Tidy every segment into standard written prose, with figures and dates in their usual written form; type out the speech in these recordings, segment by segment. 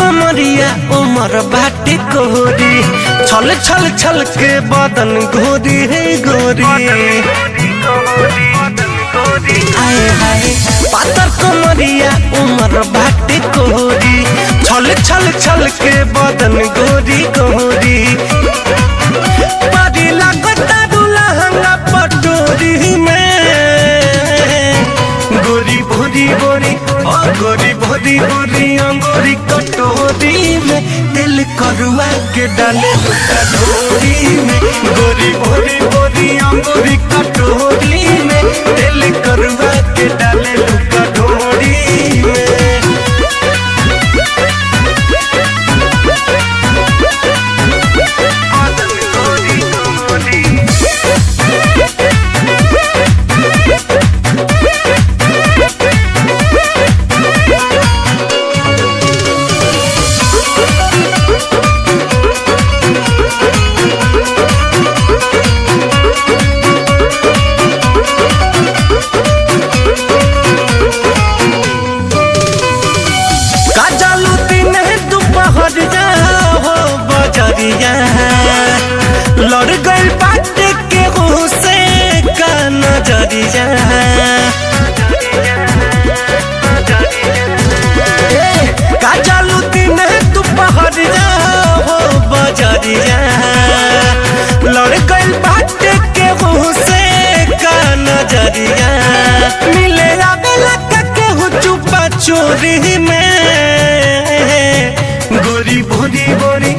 कमरिया उमर बाटे कोरी छल छल छल के बदन गोरी है गोरी आए हाय पातर कमरिया उमर बाटे कोरी छल छल छल के बदन गोरी गोरी पारी लगता दुल्हंगा पटोरी में गोरी भोरी भोरी गोरी भोरी भोरी अंगूरी कटोरी में दिल करुआ के डाले लुका ढोरी में गोरी भोरी भोरी अंगूरी कटोरी में दिल करुआ के डाले लुका ढोरी में लड़ गई बात के से का नजरिया काजलू दिन दोपहरिया हो बजरिया लड़ गई बात के से का नजरिया मिले आवेला के हो चुपा चोरी में गोरी भोरी भोरी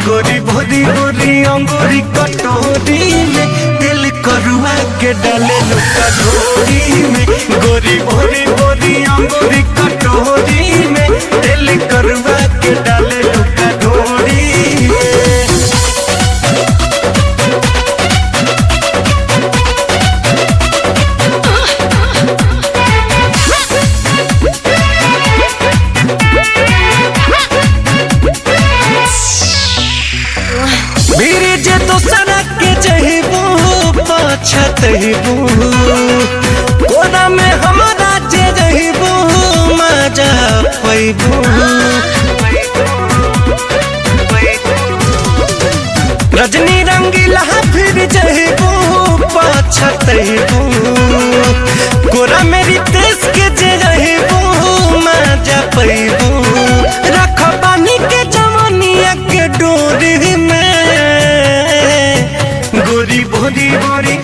गोरी भोरी भोरी अंगूरी कटोरी में दिल करुआ के डाले लुका ढोरी में गोरी भोरी भोरी अंगूरी कटोरी में दिल करुआ के डाले लुका ढोरी में छतबू कोना में हमारा जे रहीबू मजा पैबू रजनी रंगीला फिर जहीबू पछतबू कोरा मेरी देश के जे रहीबू मजा पैबू रख पानी के जवानिया के डोरी में गोरी भोरी भोरी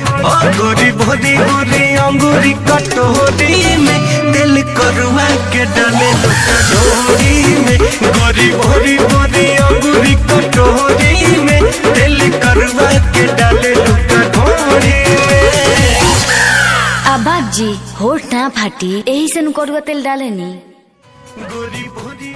गोरी भोरी भोरी अंगूरी कटोरी में दिल करुआ के डाले लुका ढोरी में गोरी भोरी भोरी अंगूरी कटोरी में दिल करुआ के डाले लुका ढोरी में। अब्बा जी होठ ना फाटी यही से करुआ तेल डाले नी गोरी भोरी